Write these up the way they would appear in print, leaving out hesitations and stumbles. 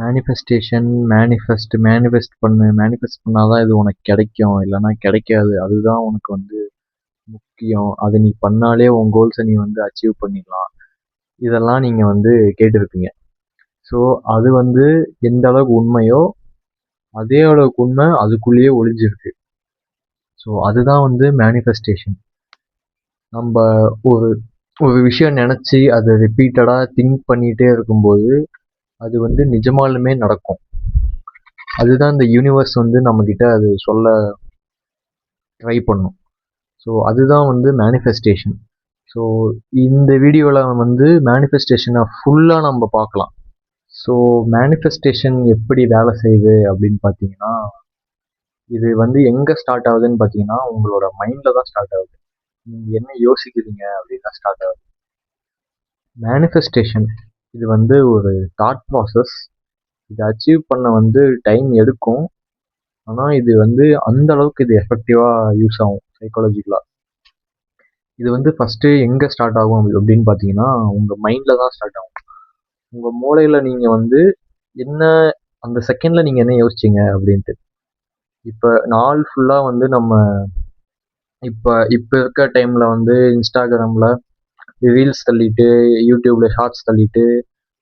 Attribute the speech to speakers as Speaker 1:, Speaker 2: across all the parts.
Speaker 1: Manifest பண்ணு, manifest பண்ணாதான் இது உனக்கு கிடைக்கும், இல்லைன்னா கிடைக்காது. அதுதான் உனக்கு வந்து முக்கியம். அதை நீ பண்ணாலே உன் கோல்ஸை நீ வந்து அச்சீவ் பண்ணிடலாம். இதெல்லாம் நீங்கள் வந்து கேட்டிருப்பீங்க. ஸோ அது வந்து எந்த அளவுக்கு உண்மையோ அதே அளவுக்கு உண்மை அதுக்குள்ளேயே ஒளிஞ்சிருக்கு. ஸோ அதுதான் வந்து மேனிஃபெஸ்டேஷன். நம்ம ஒரு ஒரு விஷயம் நினச்சி அதை ரிப்பீட்டடாக திங்க் பண்ணிகிட்டே இருக்கும்போது அது வந்து நிஜமாலுமே நடக்கும். அதுதான் இந்த யூனிவர்ஸ் வந்து நம்மக்கிட்ட அது சொல்ல ட்ரை பண்ணும். ஸோ அதுதான் வந்து மேனிஃபெஸ்டேஷன். ஸோ இந்த வீடியோவில் வந்து மேனிஃபெஸ்டேஷனை ஃபுல்லாக நம்ம பார்க்கலாம். ஸோ மேனிஃபெஸ்டேஷன் எப்படி வேலை செய்யுது அப்படின்னு பார்த்தீங்கன்னா, இது வந்து எங்கே ஸ்டார்ட் ஆகுதுன்னு பார்த்தீங்கன்னா, உங்களோட மைண்டில் தான் ஸ்டார்ட் ஆகுது. நீங்கள் என்ன யோசிக்கிறீங்க அப்படின்னு தான் ஸ்டார்ட் ஆகுது. மேனிஃபெஸ்டேஷன் இது வந்து ஒரு தாட் ப்ராசஸ். இதை அச்சீவ் பண்ண வந்து டைம் எடுக்கும். ஆனால் இது வந்து அந்த அளவுக்கு இது எஃபெக்டிவாக யூஸ் ஆகும் சைக்காலஜிக்கலாக. இது வந்து ஃபஸ்ட்டு எங்கே ஸ்டார்ட் ஆகும் அப்படின்னு பார்த்தீங்கன்னா, உங்கள் மைண்டில் தான் ஸ்டார்ட் ஆகும். உங்கள் மூளையில் நீங்கள் வந்து என்ன அந்த செகண்டில் நீங்கள் என்ன யோசிச்சிங்க அப்படின்ட்டு. இப்போ நாள் ஃபுல்லாக வந்து நம்ம இப்போ இப்போ இருக்க டைமில் வந்து இன்ஸ்டாகிராமில் ரீல்ஸ் தள்ளிட்டு, யூடியூப்பில் ஷார்ட்ஸ் தள்ளிட்டு,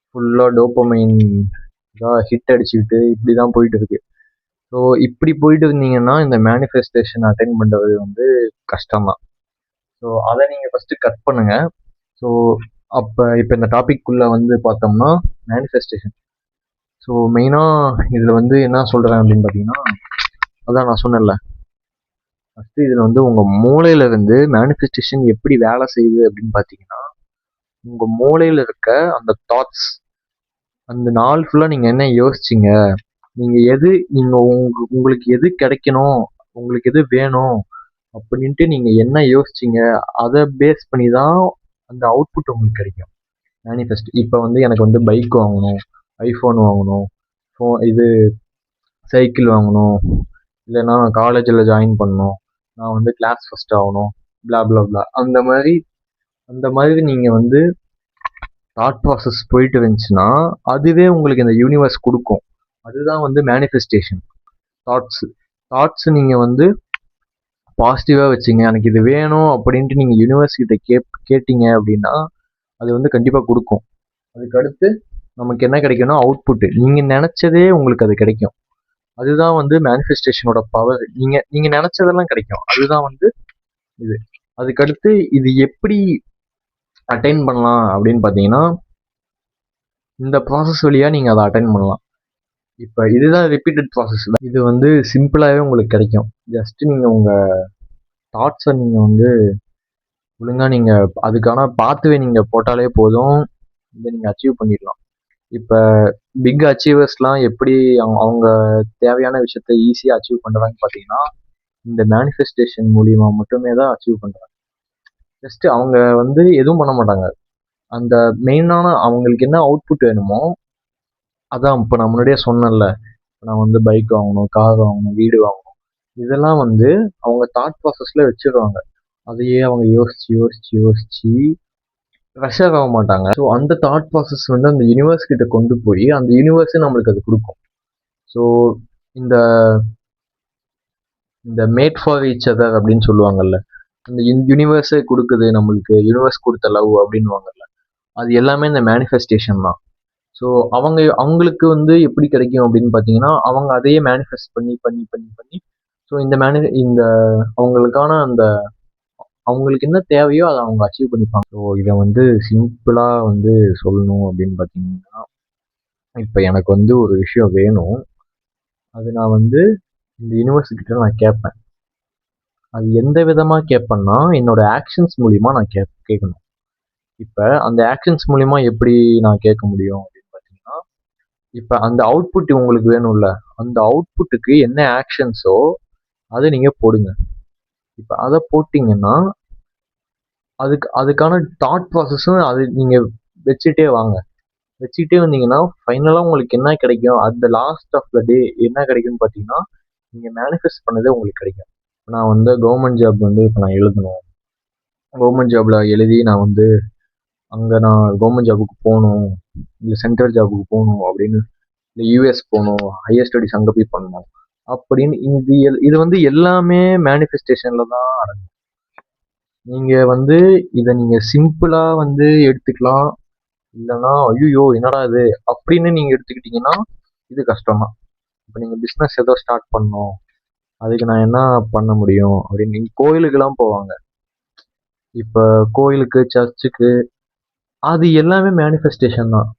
Speaker 1: ஃபுல்லாக டோப்பமைன் ஹிட் அடிச்சுக்கிட்டு இப்படி தான் போயிட்டு இருக்கு. ஸோ இப்படி போயிட்டு இருந்தீங்கன்னா இந்த மேனிஃபெஸ்டேஷன் அட்டென்ட் பண்ணுறது வந்து கஷ்டம்தான். ஸோ அதை நீங்கள் ஃபஸ்ட்டு கட் பண்ணுங்கள். ஸோ இப்போ இந்த டாபிக்குள்ளே வந்து பார்த்தோம்னா மேனிஃபெஸ்டேஷன். ஸோ மெயினாக இதில் வந்து என்ன சொல்கிறேன் அப்படின்னு பார்த்தீங்கன்னா, அதான் நான் சொன்னேன்ல, ஃபஸ்ட்டு இதில் வந்து உங்கள் மூளையிலேருந்து மேனிஃபெஸ்டேஷன் எப்படி வேலை செய்யுது அப்படின்னு பார்த்தீங்கன்னா, உங்கள் மூளையில் இருக்க அந்த தாட்ஸ், அந்த நாள் ஃபுல்லாக நீங்கள் என்ன யோசிச்சிங்க, நீங்கள் உங்களுக்கு எது கிடைக்கணும், உங்களுக்கு எது வேணும் அப்படின்ட்டு நீங்கள் என்ன யோசிச்சிங்க, அதை பேஸ் பண்ணி தான் அந்த அவுட்புட் உங்களுக்கு கிடைக்கும். மேனிஃபெஸ்ட் இப்போ வந்து எனக்கு வந்து பைக் வாங்கணும், ஐஃபோன் வாங்கணும், இது சைக்கிள் வாங்கணும், இல்லைன்னா காலேஜில் ஜாயின் பண்ணணும், நான் வந்து கிளாஸ் ஃபஸ்ட் ஆகணும், பிளா பிளா பிளா, அந்த மாதிரி நீங்கள் வந்து தாட் ப்ராசஸ் போயிட்டு இருந்துச்சுன்னா அதுவே உங்களுக்கு இந்த யூனிவர்ஸ் கொடுக்கும். அதுதான் வந்து மேனிஃபெஸ்டேஷன். தாட்ஸ் நீங்கள் வந்து பாசிட்டிவாக வச்சுங்க, எனக்கு இது வேணும் அப்படின்ட்டு நீங்கள் யூனிவர்ஸ் கிட்ட கேட்டீங்க அப்படின்னா அது வந்து கண்டிப்பாக கொடுக்கும். அதுக்கடுத்து நமக்கு என்ன கிடைக்கும்னா அவுட்புட்டு. நீங்கள் நினச்சதே உங்களுக்கு அது கிடைக்கும். அதுதான் வந்து மேனிஃபெஸ்டேஷனோட பவர். நீங்கள் நினச்சதெல்லாம் கிடைக்கும். அதுதான் வந்து இது. அதுக்கடுத்து இது எப்படி அட்டைன் பண்ணலாம் அப்படின்னு பார்த்தீங்கன்னா, இந்த ப்ராசஸ் வழியாக நீங்கள் அதை அட்டைன் பண்ணலாம். இப்போ இதுதான் ரிப்பீட்டட் ப்ராசஸ். இது வந்து சிம்பிளாகவே உங்களுக்கு கிடைக்கும். ஜஸ்ட்டு நீங்கள் உங்கள் தாட்ஸை நீங்கள் வந்து ஒழுங்காக நீங்கள் அதுக்கான பாத்வே நீங்கள் போட்டாலே போதும், இதை நீங்கள் அச்சீவ் பண்ணிடலாம். இப்போ பிக் அச்சீவர்ஸ்லாம் எப்படி அவங்க தேவையான விஷயத்த ஈஸியாக அச்சீவ் பண்ணுறாங்கன்னு பார்த்தீங்கன்னா, இந்த மேனிஃபெஸ்டேஷன் மூலிமா மட்டுமே தான் அச்சீவ் பண்ணுறாங்க. ஜஸ்ட்டு அவங்க வந்து எதுவும் பண்ண மாட்டாங்க. அந்த மெயினான அவங்களுக்கு என்ன அவுட்புட் வேணுமோ, அதான் இப்போ நான் முன்னாடியே சொன்னேன்ல, நான் வந்து பைக் வாங்கணும், கார் வாங்கணும், வீடு வாங்கணும், இதெல்லாம் வந்து அவங்க தாட் ப்ராசஸில் வச்சிடுவாங்க. அதையே அவங்க யோசிச்சு ப்ரெஷர் ஆக மாட்டாங்க. ஸோ அந்த தாட் ப்ராசஸ் வந்து அந்த யூனிவர்ஸ் கிட்ட கொண்டு போய் அந்த யூனிவர்ஸே நம்மளுக்கு அது கொடுக்கும். ஸோ இந்த இந்த மேட் ஃபார் ஈச் அதர் அப்படின்னு சொல்லுவாங்கல்ல, அந்த யூனிவர்ஸே கொடுக்குது நம்மளுக்கு, யூனிவர்ஸ் கொடுத்த லவ் அப்படின்வாங்கல்ல, அது எல்லாமே இந்த மேனிஃபெஸ்டேஷன் தான். ஸோ அவங்களுக்கு வந்து எப்படி கிடைக்கும் அப்படின்னு பார்த்தீங்கன்னா, அவங்க அதையே மேனிஃபெஸ்ட் பண்ணி ஸோ இந்த அவங்களுக்கான அந்த அவங்களுக்கு என்ன தேவையோ அதை அவங்க அச்சீவ் பண்ணிப்பாங்க. ஸோ இதை வந்து சிம்பிளாக வந்து சொல்லணும் அப்படின்னு பார்த்தீங்கன்னா, இப்போ எனக்கு வந்து ஒரு விஷயம் வேணும், அது நான் வந்து இந்த யூனிவர்ஸ்கிட்ட நான் கேட்பேன். அது எந்த விதமாக கேட்பேன்னா, என்னோட ஆக்ஷன்ஸ் மூலிமா நான் கேட்கணும். இப்போ அந்த ஆக்ஷன்ஸ் மூலிமா எப்படி நான் கேட்க முடியும் அப்படின்னு பார்த்தீங்கன்னா, இப்போ அந்த அவுட்புட் உங்களுக்கு வேணும்ல, அந்த அவுட்புட்டுக்கு என்ன ஆக்ஷன்ஸோ அதை நீங்கள் போடுங்க. இப்போ அதை போட்டிங்கன்னா அதுக்கான தாட் ப்ராசஸும் அது நீங்கள் வச்சுட்டே வாங்க. வச்சுக்கிட்டே வந்தீங்கன்னா ஃபைனலாக உங்களுக்கு என்ன கிடைக்கும், அந்த லாஸ்ட் ஆஃப் த டே என்ன கிடைக்கும்னு பார்த்தீங்கன்னா, நீங்கள் மேனிஃபெஸ்ட் பண்ணதே உங்களுக்கு கிடைக்கும். நான் வந்து கவர்மெண்ட் ஜாப் வந்து இப்போ நான் எழுதணும், கவர்மெண்ட் ஜாபில் எழுதி நான் வந்து அங்கே நான் கவர்மெண்ட் ஜாபுக்கு போகணும், இல்லை சென்ட்ரல் ஜாபுக்கு போகணும் அப்படின்னு இல்லை யூஎஸ் போகணும், ஹையர் ஸ்டடீஸ் அங்கே போய் பண்ணணும் அப்படின்னு இது வந்து எல்லாமே மேனிஃபெஸ்டேஷனில் தான் அடங்கும். நீங்கள் வந்து இதை நீங்கள் சிம்பிளாக வந்து எடுத்துக்கலாம், இல்லைன்னா ஐயோ என்னடா இது அப்படின்னு நீங்கள் எடுத்துக்கிட்டீங்கன்னா இது கஷ்டம் தான். இப்போ நீங்கள் பிஸ்னஸ் ஏதோ ஸ்டார்ட் பண்ணணும், அதுக்கு நான் என்ன பண்ண முடியும் அப்படின்னு நீங்கள் கோயிலுக்கெல்லாம் போவாங்க. இப்போ கோயிலுக்கு, சர்ச்சுக்கு, அது எல்லாமே மேனிஃபெஸ்டேஷன் தான்.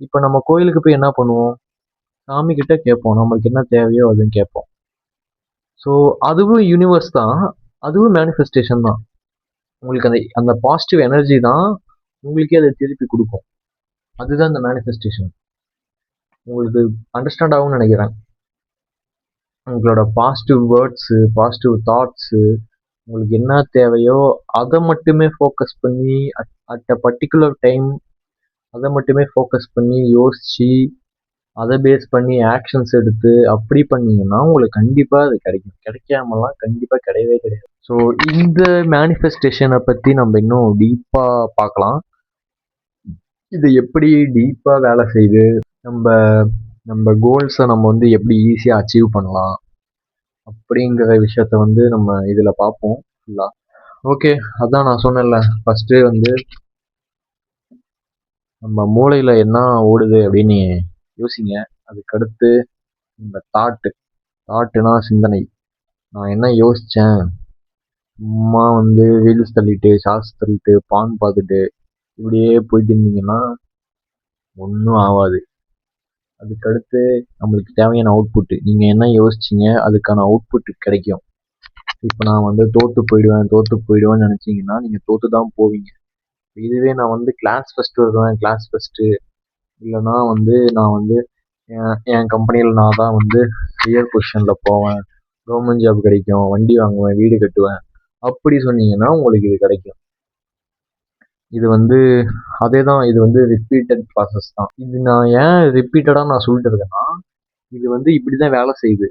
Speaker 1: இப்போ நம்ம கோயிலுக்கு போய் என்ன பண்ணுவோம், சாமி கிட்ட கேட்போம், நம்மளுக்கு என்ன தேவையோ அதுன்னு கேட்போம். ஸோ அதுவும் யூனிவர்ஸ் தான், அதுவும் மேனிஃபெஸ்டேஷன் தான். உங்களுக்கு அந்த அந்த பாசிட்டிவ் எனர்ஜி தான் உங்களுக்கே அதை திருப்பி கொடுக்கும். அதுதான் இந்த மேனிஃபெஸ்டேஷன். உங்களுக்கு அண்டர்ஸ்டாண்ட் ஆகும்னு நினைக்கிறேன். உங்களோட பாசிட்டிவ் வேர்ட்ஸு, பாசிட்டிவ் தாட்ஸு, உங்களுக்கு என்ன தேவையோ அதை மட்டுமே ஃபோக்கஸ் பண்ணி அட் அ பர்டிகுலர் டைம் அதை மட்டுமே ஃபோக்கஸ் பண்ணி யோசிச்சு அதை பேஸ் பண்ணி ஆக்ஷன்ஸ் எடுத்து அப்படி பண்ணீங்கன்னா உங்களுக்கு கண்டிப்பாக அது கிடைக்கும். கிடைக்காமலாம் கண்டிப்பாக கிடையவே கிடையாது. ஸோ இந்த மேனிஃபெஸ்டேஷனை பற்றி நம்ம இன்னும் டீப்பாக பார்க்கலாம். இது எப்படி டீப்பாக வேலை செய்யுது, நம்ம நம்ம கோல்ஸை நம்ம வந்து எப்படி ஈஸியாக அச்சீவ் பண்ணலாம் அப்படிங்கிற விஷயத்த வந்து நம்ம இதில் பார்ப்போம் ஃபுல்லாக. ஓகே, அதான் நான் சொன்னேன்ல, ஃபஸ்ட்டு வந்து நம்ம மூளையில் என்ன ஓடுது அப்படின்னு யோசிங்க. அதுக்கடுத்து இந்த தாட்டுனா சிந்தனை. நான் என்ன யோசித்தேன், சும்மா வந்து ரீல்ஸ் தள்ளிட்டு, ஷார்ட்ஸ் தள்ளிட்டு, பான் பார்த்துட்டு இப்படியே போயிட்டு இருந்தீங்கன்னா ஒன்றும் ஆகாது. அதுக்கடுத்து நம்மளுக்கு தேவையான அவுட்புட்டு, நீங்கள் என்ன யோசிச்சிங்க அதுக்கான அவுட்புட் கிடைக்கும். இப்போ நான் வந்து தோற்று போயிடுவேன்னு நினச்சிங்கன்னா நீங்கள் தோற்று தான் போவீங்க. இதுவே நான் வந்து கிளாஸ் ஃபஸ்ட்டு வருவேன், கிளாஸ் ஃபஸ்ட்டு, இல்லைன்னா வந்து நான் வந்து என் கம்பெனியில் நான் தான் வந்து ஹையர் பொசிஷனில் போவேன், கவர்மெண்ட் ஜாப் கிடைக்கும், வண்டி வாங்குவேன், வீடு கட்டுவேன் அப்படி சொன்னீங்கன்னா உங்களுக்கு இது கிடைக்கும். இது வந்து அதே தான், இது வந்து ரிப்பீட்டட் ப்ராசஸ் தான். இது நான் ஏன் ரிப்பீட்டடாக நான் சொல்லிட்டு இருக்கேன்னா, இது வந்து இப்படி தான் வேலை செய்யுது.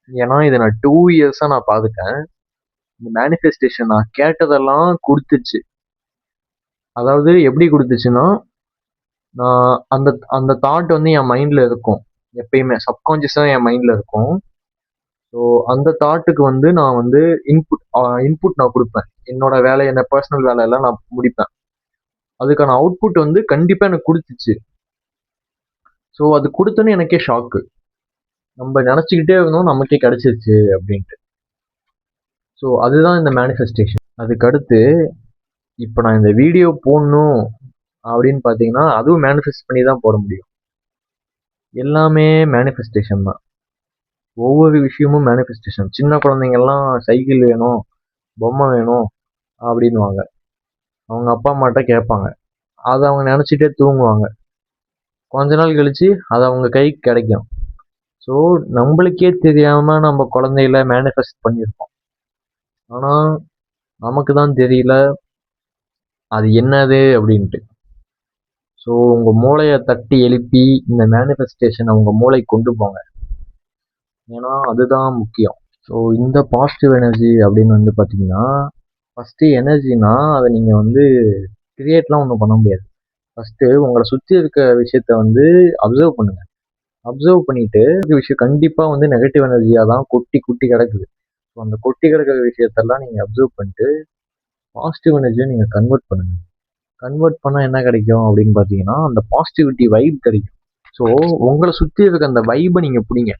Speaker 1: ஏன்னா இதை நான் 2 இயர்ஸாக நான் பார்த்துட்டேன். இந்த மேனிஃபெஸ்டேஷன் நான் கேட்டதெல்லாம் கொடுத்துச்சு. அதாவது எப்படி கொடுத்துச்சுன்னா, நான் அந்த அந்த தாட் வந்து என் மைண்டில் இருக்கும், எப்பயுமே சப்கான்ஷியஸாக என் மைண்டில் இருக்கும். ஸோ அந்த தாட்டுக்கு வந்து நான் வந்து இன்புட் நான் கொடுப்பேன். என்னோட வேலை, என்ன பர்சனல் வேலையெல்லாம் நான் முடிப்பேன். அதுக்கான அவுட்புட் வந்து கண்டிப்பாக எனக்கு கொடுத்துச்சு. ஸோ அது கொடுத்தோன்னே எனக்கே ஷாக்கு. நம்ம நினச்சிக்கிட்டே இருந்தோம், நமக்கே கிடைச்சிருச்சு அப்படின்ட்டு. ஸோ அதுதான் இந்த மேனிஃபெஸ்டேஷன். அதுக்கடுத்து இப்போ நான் இந்த வீடியோ போடணும் அப்படின்னு பார்த்தீங்கன்னா அதுவும் மேனிஃபெஸ்ட் பண்ணி தான் போட முடியும். எல்லாமே மேனிஃபெஸ்டேஷன் தான். ஒவ்வொரு விஷயமும் மேனிஃபெஸ்டேஷன். சின்ன குழந்தைங்கள்லாம் சைக்கிள் வேணும், பொம்மை வேணும் அப்படின்வாங்க. அவங்க அப்பா அம்மாட்ட கேட்பாங்க, அதை அவங்க நினச்சிட்டே தூங்குவாங்க. கொஞ்ச நாள் கழிச்சு அது அவங்க கைக்கு கிடைக்கும். ஸோ நம்மளுக்கே தெரியாமல் நம்ம குழந்தையில மேனிஃபெஸ்ட் பண்ணியிருக்கோம். ஆனால் நமக்கு தான் தெரியல அது என்னது அப்படின்ட்டு. ஸோ உங்கள் மூளையை தட்டி எழுப்பி இந்த மேனிஃபெஸ்டேஷனை உங்கள் மூளை கொண்டு போங்க. ஏன்னா அதுதான் முக்கியம். ஸோ இந்த பாசிட்டிவ் எனர்ஜி அப்படின்னு வந்து பார்த்தீங்கன்னா, ஃபஸ்ட்டு எனர்ஜினா அதை நீங்கள் வந்து கிரியேட்லாம் ஒன்றும் பண்ண முடியாது. ஃபஸ்ட்டு உங்களை சுற்றி இருக்க விஷயத்த வந்து அப்சர்வ் பண்ணுங்கள். அப்சர்வ் பண்ணிட்டு விஷயம் கண்டிப்பாக வந்து நெகட்டிவ் எனர்ஜியாக தான் கொட்டி கிடக்குது. ஸோ அந்த கொட்டி கிடக்கிற விஷயத்தெல்லாம் நீங்கள் அப்சர்வ் பண்ணிட்டு பாசிட்டிவ் எனர்ஜியை நீங்கள் கன்வெர்ட் பண்ணுங்கள். கன்வெர்ட் பண்ணால் என்ன கிடைக்கும் அப்படின்னு பார்த்தீங்கன்னா, அந்த பாசிட்டிவிட்டி வைப் கிடைக்கும். ஸோ உங்களை சுற்றி இருக்க அந்த வைப்பை நீங்கள் பிடிங்க.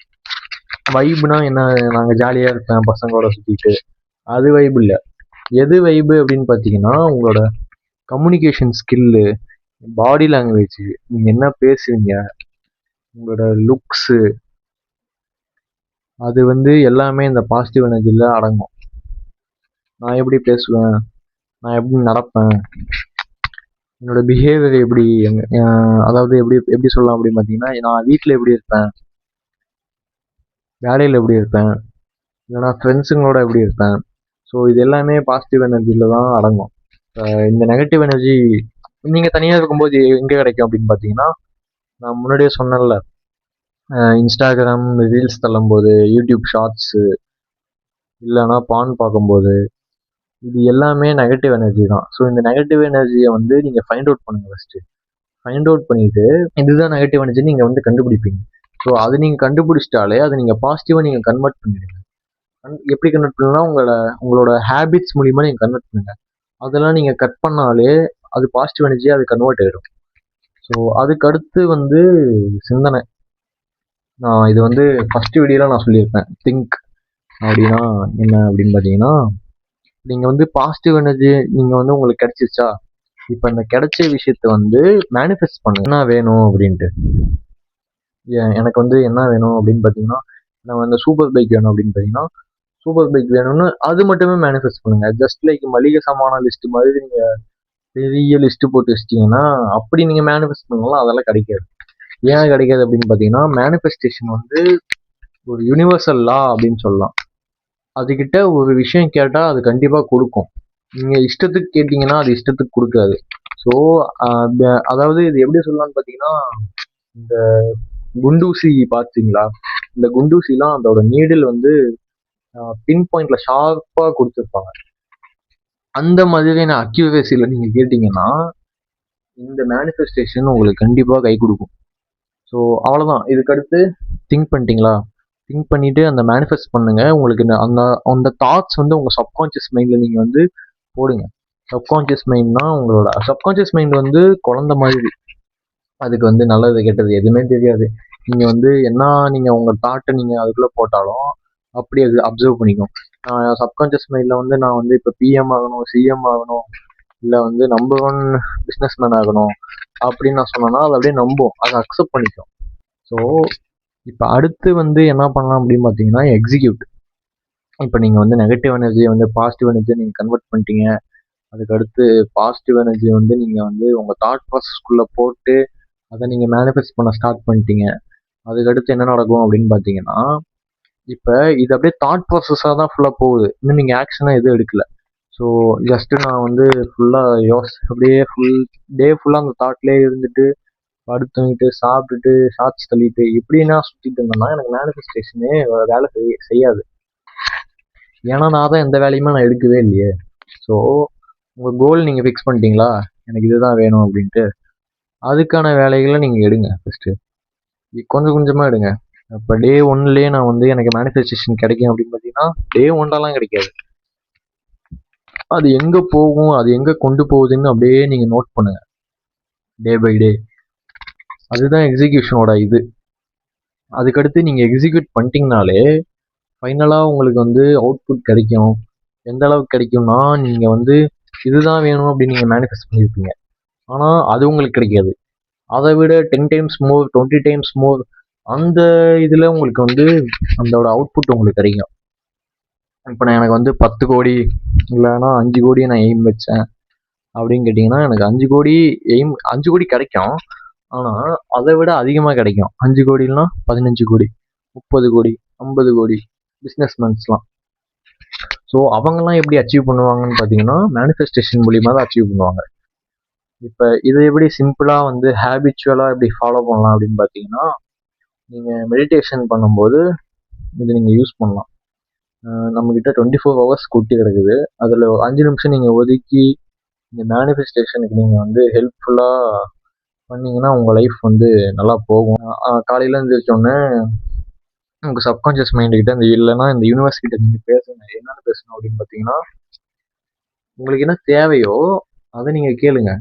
Speaker 1: வைப்புனா என்ன, நாங்கள் ஜாலியாக இருப்பேன் பசங்களோட சுற்றிட்டு, அது வைப் இல்லை. எது வைப்பு அப்படின்னு பார்த்தீங்கன்னா, உங்களோட கம்யூனிகேஷன் ஸ்கில்லு, பாடி லாங்குவேஜ், நீங்கள் என்ன பேசுவீங்க, உங்களோட லுக்ஸு, அது வந்து எல்லாமே இந்த பாசிட்டிவ் எனர்ஜியில் அடங்கும். நான் எப்படி பேசுவேன், நான் எப்படி நடப்பேன், என்னோட பிஹேவியர் எப்படி, அதாவது எப்படி எப்படி சொல்லலாம் அப்படின்னு பார்த்தீங்கன்னா, நான் வீட்டில் எப்படி இருப்பேன், வேலையில் எப்படி இருப்பேன், இல்லைனா ஃப்ரெண்ட்ஸுங்களோட எப்படி இருப்பேன். ஸோ இது எல்லாமே பாசிட்டிவ் எனர்ஜியில் தான் அடங்கும். இந்த நெகட்டிவ் எனர்ஜி நீங்கள் தனியாக இருக்கும்போது எங்கே கிடைக்கும் அப்படின்னு பார்த்தீங்கன்னா, நான் முன்னாடியே சொன்னேன்ல, இன்ஸ்டாகிராம் ரீல்ஸ் தள்ளும்போது, யூடியூப் ஷார்ட்ஸு, இல்லைனா பான் பார்க்கும்போது, இது எல்லாமே நெகட்டிவ் எனர்ஜி தான். ஸோ இந்த நெகட்டிவ் எனர்ஜியை வந்து நீங்கள் ஃபைண்ட் அவுட் பண்ணுங்கள் ஃபஸ்ட்டு. ஃபைண்ட் அவுட் பண்ணிட்டு இதுதான் நெகட்டிவ் எனர்ஜின்னு நீங்கள் வந்து கண்டுபிடிப்பீங்க. ஸோ அது நீங்கள் கண்டுபிடிச்சிட்டாலே அதை நீங்கள் பாசிட்டிவாக நீங்கள் கன்வெர்ட் பண்ணிடுங்க. எப்படி கன்வெர்ட் பண்ணலாம், உங்களோட ஹேபிட்ஸ் மூலிமா நீங்கள் கன்வெர்ட் பண்ணுங்க. அதெல்லாம் நீங்கள் கட் பண்ணாலே அது பாசிட்டிவ் எனர்ஜியாக அது கன்வெர்ட் ஆகிடும். ஸோ அதுக்கு அடுத்து வந்து சிந்தனை. நான் இது வந்து ஃபர்ஸ்ட் வீடியோவில் நான் சொல்லியிருப்பேன். திங்க் அப்படின்னா என்ன அப்படின்னு பார்த்தீங்கன்னா, நீங்கள் வந்து பாசிட்டிவ் எனர்ஜி நீங்கள் வந்து உங்களுக்கு கிடைச்சிருச்சா, இப்போ இந்த கிடைச்ச விஷயத்த வந்து மேனிஃபெஸ்ட் பண்ணுங்க. என்ன வேணும் அப்படின்ட்டு, எனக்கு வந்து என்ன வேணும் அப்படின்னு பார்த்தீங்கன்னா, நான் வந்து சூப்பர் பைக் வேணும் அப்படின்னு பார்த்தீங்கன்னா, சூப்பர் பைக் வேணும்னு அது மட்டுமே மேனிஃபெஸ்ட் பண்ணுங்க. ஜஸ்ட் லைக் மளிகை சாமான லிஸ்ட் மாதிரி நீங்கள் பெரிய லிஸ்ட் போட்டு வச்சிட்டீங்கன்னா, அப்படி நீங்கள் மேனிஃபெஸ்ட் பண்ணலாம், அதெல்லாம் கிடைக்காது. ஏன் கிடைக்காது அப்படின்னு பார்த்தீங்கன்னா, மேனிஃபெஸ்டேஷன் வந்து ஒரு யுனிவர்சல் லா அப்படின்னு சொல்லலாம். அதுகிட்ட ஒரு விஷயம் கேட்டால் அது கண்டிப்பாக கொடுக்கும். நீங்கள் இஷ்டத்துக்கு கேட்டிங்கன்னா அது இஷ்டத்துக்கு கொடுக்காது. ஸோ அதாவது இது எப்படி சொல்லலாம்னு பார்த்தீங்கன்னா, இந்த குண்டூசி பார்த்தீங்களா, இந்த குண்டூசிலாம் அதோட நீடில் வந்து பின் பாயிண்ட்ல ஷார்ப்பாக கொடுத்துருப்பாங்க. அந்த மாதிரியான அக்யூரேசியில் நீங்கள் கேட்டிங்கன்னா இந்த மேனிஃபெஸ்டேஷன் உங்களுக்கு கண்டிப்பாக கை கொடுக்கும். ஸோ அவ்வளோதான். இதுக்கடுத்து திங்க் பண்ணிட்டீங்களா, திங்க் பண்ணிவிட்டு அந்த மேனிஃபெஸ்ட் பண்ணுங்கள். உங்களுக்கு அந்த அந்த தாட்ஸ் வந்து உங்கள் சப்கான்ஷியஸ் மைண்டில் நீங்கள் வந்து போடுங்க. சப்கான்ஷியஸ் மைண்ட்னா உங்களோட சப்கான்ஷியஸ் மைண்ட் வந்து குழந்த மாதிரி. அதுக்கு வந்து நல்லது கெட்டது எதுவுமே தெரியாது. நீங்கள் வந்து என்ன நீங்கள் உங்கள் தாட்டை நீங்கள் அதுக்குள்ளே போட்டாலும் அப்படி அது அப்சர்வ் பண்ணிக்கும். சப்கான்ஷியஸ் மைண்டில் வந்து நான் வந்து இப்போ பிஎம் ஆகணும், சிஎம் ஆகணும், இல்லை வந்து நம்பர் 1 பிஸ்னஸ் மேன் ஆகணும் அப்படின்னு நான் சொன்னேன்னா அது அப்படியே நம்பும், அதை அக்செப்ட் பண்ணிக்கும். ஸோ இப்போ அடுத்து வந்து என்ன பண்ணலாம் அப்படின்னு பார்த்தீங்கன்னா, எக்ஸிக்யூட். இப்போ நீங்கள் வந்து நெகட்டிவ் எனர்ஜியை வந்து பாசிட்டிவ் எனர்ஜியை நீங்கள் கன்வெர்ட் பண்ணிட்டீங்க. அதுக்கடுத்து பாசிட்டிவ் எனர்ஜி வந்து நீங்கள் வந்து உங்கள் தாட் ப்ராசஸ்க்குள்ளே போட்டு அதை நீங்கள் மேனிஃபெஸ்ட் பண்ண ஸ்டார்ட் பண்ணிட்டீங்க. அதுக்கடுத்து என்ன நடக்கும் அப்படின்னு பார்த்தீங்கன்னா, இப்போ இது அப்படியே தாட் ப்ராசஸாக தான் ஃபுல்லாக போகுது. இன்னும் நீங்கள் ஆக்ஷனாக எதுவும் எடுக்கல. ஸோ ஜஸ்ட்டு நான் வந்து ஃபுல்லாக அப்படியே டே ஃபுல்லாக அந்த தாட்லேயே இருந்துட்டு படுத்துங்கிட்டு சாப்பிட்டுட்டு ஷார்ட்ஸ் தள்ளிட்டு இப்படின்னா சுற்றிட்டு இருந்தேன்னா எனக்கு மேனிஃபெஸ்டேஷனே வேலை செய்யாது. ஏன்னா நான் தான் எந்த வேலையுமே நான் எடுக்கவே இல்லையே. ஸோ உங்கள் கோல் நீங்கள் ஃபிக்ஸ் பண்ணிட்டீங்களா, எனக்கு இதுதான் வேணும் அப்படின்ட்டு, அதுக்கான வேலைகளை நீங்கள் எடுங்க. ஃபஸ்ட்டு கொஞ்சம் கொஞ்சமாக எடுங்க. இப்போ டே 1லேயே நான் வந்து எனக்கு மேனிஃபெஸ்டேஷன் கிடைக்கும் அப்படின்னு பார்த்தீங்கன்னா, டே 1லாம் கிடைக்காது. அது எங்கே போகும், அது எங்கே கொண்டு போகுதுன்னு அப்படியே நீங்கள் நோட் பண்ணுங்கள் டே பை டே. அதுதான் எக்ஸிக்யூஷனோட இது. அதுக்கடுத்து நீங்கள் எக்ஸிக்யூட் பண்ணிட்டீங்கனாலே ஃபைனலாக உங்களுக்கு வந்து அவுட்புட் கிடைக்கும். எந்த அளவுக்கு கிடைக்கும்னா, நீங்கள் வந்து இதுதான் வேணும் அப்படின்னு நீங்கள் மேனிஃபெஸ்ட் பண்ணியிருப்பீங்க, ஆனால் அது உங்களுக்கு கிடைக்காது. அதை விட 10 டைம்ஸ் மோர், 20 டைம்ஸ் மோர் அந்த இதில் உங்களுக்கு வந்து அதோட அவுட்புட் உங்களுக்கு கிடைக்கும். இப்போ நான் எனக்கு வந்து 10 கோடி இல்லைன்னா 5 கோடி நான் எய்ம் வச்சேன் அப்படின்னு கேட்டிங்கன்னா, எனக்கு 5 கோடி கிடைக்கும். ஆனால் அதை விட அதிகமாக கிடைக்கும். 5 கோடினா 15 கோடி, 30 கோடி, 50 கோடி பிஸ்னஸ்மேன்ஸ்லாம். ஸோ அவங்கெல்லாம் எப்படி அச்சீவ் பண்ணுவாங்கன்னு பார்த்தீங்கன்னா, மேனிஃபெஸ்டேஷன் மூலியமாக தான் அச்சீவ் பண்ணுவாங்க. இப்போ இதை எப்படி சிம்பிளாக வந்து ஹேபிச்சுவலாக எப்படி ஃபாலோ பண்ணலாம் அப்படின்னு பார்த்தீங்கன்னா, நீங்கள் மெடிடேஷன் பண்ணும்போது இதை நீங்கள் யூஸ் பண்ணலாம். நம்மக்கிட்ட 24 ஹவர்ஸ் கொட்டி கிடக்குது. அதில் 5 நிமிஷம் நீங்கள் ஒதுக்கி இந்த மேனிஃபெஸ்டேஷனுக்கு நீங்கள் வந்து ஹெல்ப்ஃபுல்லாக பண்ணிங்கன்னா உங்கள் லைஃப் வந்து நல்லா போகும். காலையில் எழுந்திரிச்சோடனே உங்கள் சப்கான்ஷியஸ் மைண்டுக்கிட்ட இல்லைன்னா இந்த யூனிவர்ஸ் கிட்ட நீங்கள் பேசுங்க. என்னென்னு பேசணும் அப்படின்னு பார்த்தீங்கன்னா, உங்களுக்கு என்ன தேவையோ அதை நீங்கள் கேளுங்க.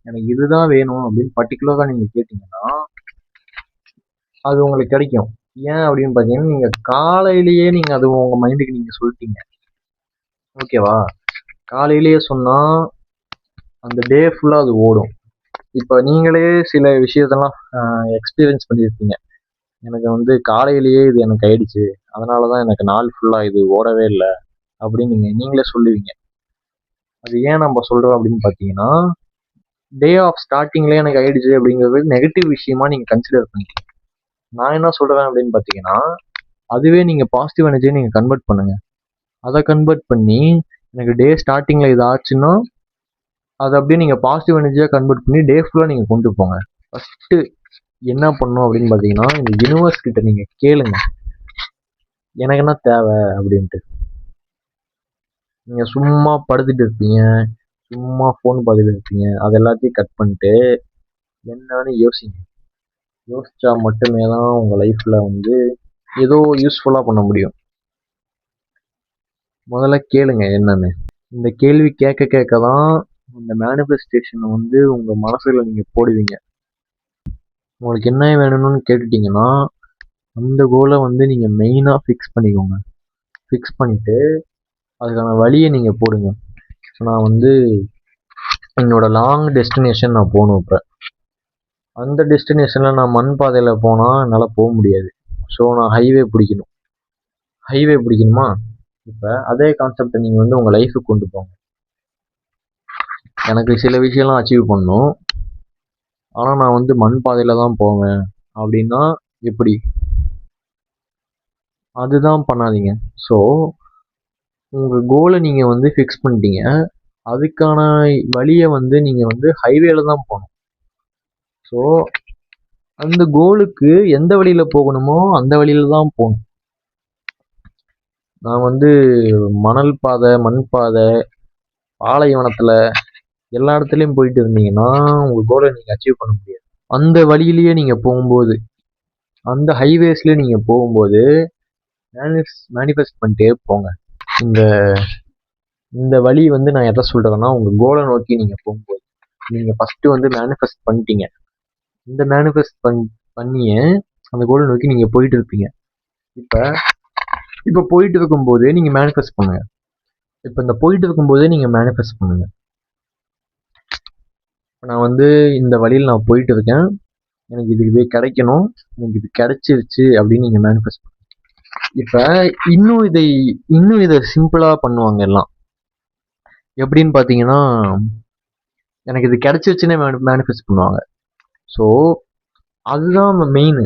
Speaker 1: எனக்கு இதுதான் வேணும் அப்படின்னு பர்டிகுலராக நீங்கள் கேட்டிங்கன்னா அது உங்களுக்கு கிடைக்கும். ஏன் அப்படின்னு பார்த்தீங்கன்னா, நீங்கள் காலையிலேயே நீங்கள் அது உங்கள் மைண்டுக்கு நீங்கள் சொல்லிட்டீங்க, ஓகேவா? காலையிலேயே சொன்னால் அந்த டே ஃபுல்லாக அது ஓடும். இப்போ நீங்களே சில விஷயத்தெல்லாம் எக்ஸ்பீரியன்ஸ் பண்ணியிருப்பீங்க. எனக்கு வந்து காலையிலேயே இது எனக்கு ஆயிடுச்சு, அதனால தான் எனக்கு நாள் ஃபுல்லாக இது ஓடவே இல்லை அப்படின்னு நீங்களே சொல்லுவீங்க. அது ஏன் நம்ம சொல்கிறோம் அப்படின்னு பார்த்தீங்கன்னா, டே ஆஃப் ஸ்டார்டிங்லேயே எனக்கு ஆயிடுச்சு அப்படிங்கிறது நெகட்டிவ் விஷயமா நீங்கள் கன்சிடர் பண்ணிக்கலாம். நான் என்ன சொல்கிறேன் அப்படின்னு பார்த்தீங்கன்னா, அதுவே நீங்கள் பாசிட்டிவ் எனர்ஜியை நீங்கள் கன்வெர்ட் பண்ணுங்கள். அதை கன்வெர்ட் பண்ணி எனக்கு டே ஸ்டார்டிங்கில் இது ஆச்சுன்னா அதை அப்படியே நீங்கள் பாசிட்டிவ் எனர்ஜியாக கன்வெர்ட் பண்ணி டே ஃபுல்லாக நீங்கள் கொண்டு போங்க. ஃபஸ்ட்டு என்ன பண்ணணும் அப்படின்னு பார்த்தீங்கன்னா, இந்த யூனிவர்ஸ் கிட்ட நீங்கள் கேளுங்க, எனக்கு என்ன தேவை அப்படின்ட்டு. நீங்கள் சும்மா படுத்துட்டு இருப்பீங்க, சும்மா ஃபோன் பார்த்துட்டு இருப்பீங்க, அது எல்லாத்தையும் கட் பண்ணிட்டு என்னன்னு யோசிங்க. யோசிச்சா மட்டுமே தான் உங்கள் லைஃப்பில் வந்து ஏதோ யூஸ்ஃபுல்லாக பண்ண முடியும். முதல்ல கேளுங்க என்னன்னு. இந்த கேள்வி கேட்க கேட்க தான் அந்த மேனிஃபெஸ்டேஷனை வந்து உங்கள் மனசுல நீங்கள் போடுவீங்க. உங்களுக்கு என்ன வேணும்னு கேட்டுட்டீங்கன்னா அந்த கோலை வந்து நீங்கள் மெயினாக ஃபிக்ஸ் பண்ணிக்கோங்க. ஃபிக்ஸ் பண்ணிவிட்டு அதுக்கான வழியை நீங்கள் போடுங்க. ஸோ நான் வந்து என்னோடய லாங் டெஸ்டினேஷன் நான் போகணும். இப்போ அந்த டெஸ்டினேஷனில் நான் மண் பாதையில் போனால் என்னால் போக முடியாது. ஸோ நான் ஹைவே பிடிக்கணும். ஹைவே பிடிக்கணுமா? இப்போ அதே கான்செப்டை நீங்கள் வந்து உங்கள் லைஃபுக்கு கொண்டு போங்க. எனக்கு சில விஷயம்லாம் அச்சீவ் பண்ணணும், ஆனால் நான் வந்து மண் பாதையில் தான் போவேன் அப்படின்னா எப்படி? அதுதான் பண்ணாதீங்க. ஸோ உங்கள் கோலை நீங்கள் வந்து ஃபிக்ஸ் பண்ணிட்டீங்க, அதுக்கான வழியை வந்து நீங்கள் வந்து ஹைவேல தான் போகணும். ஸோ அந்த கோலுக்கு எந்த வழியில் போகணுமோ அந்த வழியில் தான் போகணும். நான் வந்து மணல் பாதை, மண் பாதை, பாலைவனத்தில் எல்லா இடத்துலையும் போயிட்டு இருந்தீங்கன்னா உங்கள் கோலை நீங்கள் அச்சீவ் பண்ண முடியாது. அந்த வழியிலேயே நீங்கள் போகும்போது, அந்த ஹைவேஸ்லேயே நீங்கள் போகும்போது மேனிஃபெஸ்ட் பண்ணிட்டே போங்க. இந்த இந்த வழி வந்து நான் எதை சொல்கிறேன்னா, உங்கள் கோலை நோக்கி நீங்கள் போகும்போது நீங்கள் ஃபஸ்ட்டு வந்து மேனிஃபெஸ்ட் பண்ணிட்டீங்க. இந்த மேனிஃபெஸ்ட் பண்ணியே அந்த கோலை நோக்கி நீங்கள் போயிட்டு இருப்பீங்க. இப்போ போயிட்டு இருக்கும்போதே நீங்கள் மேனிஃபெஸ்ட் பண்ணுங்க. இப்போ இந்த போயிட்டு இருக்கும்போதே நீங்கள் மேனிஃபெஸ்ட் பண்ணுங்க. நான் வந்து இந்த வழியில் நான் போயிட்டு இருக்கேன், எனக்கு இது கிடைக்கணும், எனக்கு இது கிடைச்சிருச்சு அப்படின்னு நீங்கள் மேனிஃபெஸ்ட் பண்ணுங்க. இப்போ இன்னும் இதை சிம்பிளாக பண்ணுவாங்க எல்லாம். எப்படின்னு பார்த்தீங்கன்னா, எனக்கு இது கிடைச்சிருச்சுன்னே மேனிஃபெஸ்ட் பண்ணுவாங்க. ஸோ அதுதான் மெயின்.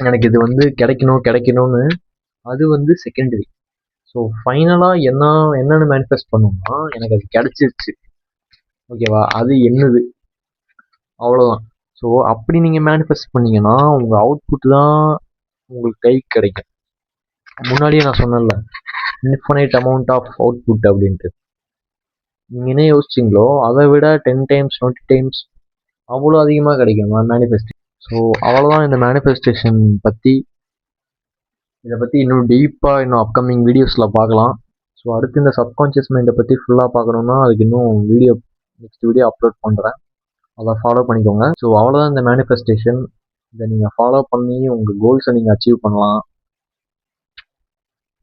Speaker 1: எனக்கு இது வந்து கிடைக்கணும்னு அது வந்து செகண்டரி. ஸோ ஃபைனலாக என்னென்னு மேனிஃபெஸ்ட் பண்ணோம்னா, எனக்கு அது கிடைச்சிருச்சு, ஓகேவா, அது என்னது, அவ்வளோதான். ஸோ அப்படி நீங்கள் மேனிஃபெஸ்ட் பண்ணீங்கன்னா உங்கள் அவுட்புட் தான் உங்களுக்கு கைக்கு கிடைக்கும். முன்னாடியே நான் சொன்னேன்ல, இன்ஃபனைட் அமௌண்ட் ஆஃப் அவுட்புட் அப்படின்ட்டு. நீங்கள் என்ன யோசிச்சிங்களோ அதை விட 10 times 20 times அவ்வளோ அதிகமாக கிடைக்கும் மேனிஃபெஸ்டேஷன். ஸோ அவ்வளோதான் இந்த மேனிஃபெஸ்டேஷன் பற்றி. இதை பற்றி இன்னும் டீப்பாக இன்னும் அப்கமிங் வீடியோஸில் பார்க்கலாம். ஸோ அடுத்து இந்த சப்கான்ஷியஸ் மைண்டை பற்றி ஃபுல்லாக பார்க்கணுன்னா அதுக்கு இன்னும் நெக்ஸ்ட் வீடியோ அப்லோட் பண்ணுறேன், அதை ஃபாலோ பண்ணிக்கோங்க. ஸோ அவ்வளோதான் இந்த மேனிஃபெஸ்டேஷன். இதை நீங்கள் ஃபாலோ பண்ணி உங்கள் கோல்ஸை நீங்கள் அச்சீவ் பண்ணலாம்.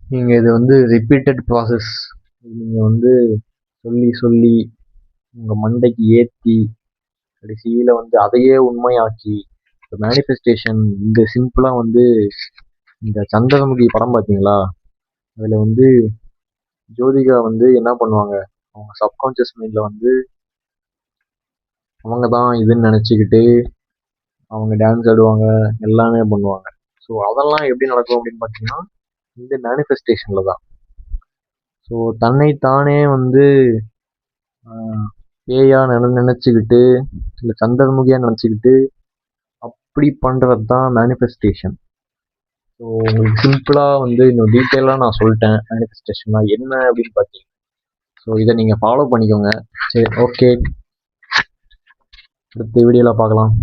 Speaker 1: நீங்கள் இது வந்து ரிப்பீட்டட் ப்ராசஸ். நீங்கள் வந்து சொல்லி உங்கள் மண்டைக்கு ஏற்றி கடைசியில் வந்து அதையே உண்மையாக்கி இப்போ மேனிஃபெஸ்டேஷன் இந்த சிம்பிளாக வந்து இந்த சந்திரமுகி படம் பார்த்தீங்களா, அதில் வந்து ஜோதிகா வந்து என்ன பண்ணுவாங்க, அவங்க சப்கான்ஷியஸ் மைண்டில் வந்து அவங்க தான் இதுன்னு நினச்சிக்கிட்டு அவங்க டான்ஸ் ஆடுவாங்க, எல்லாமே பண்ணுவாங்க. ஸோ அதெல்லாம் எப்படி நடக்கும் அப்படின்னு பார்த்தீங்கன்னா இந்த மேனிஃபெஸ்டேஷனில் தான். ஸோ தன்னைத்தானே வந்து பேயா நினச்சிக்கிட்டு இல்லை சந்திரமுகியாக நினச்சிக்கிட்டு அப்படி பண்ணுறது தான் மேனிஃபெஸ்டேஷன். ஸோ உங்களுக்கு சிம்பிளாக வந்து இன்னும் டீட்டெயிலாக நான் சொல்லிட்டேன் மேனிஃபெஸ்டேஷன்னா என்ன அப்படின்னு பார்த்தீங்க. ஸோ இதை நீங்கள் ஃபாலோ பண்ணிக்கோங்க. சரி, ஓகே, அடுத்த வீடியோவில் பார்க்கலாம்.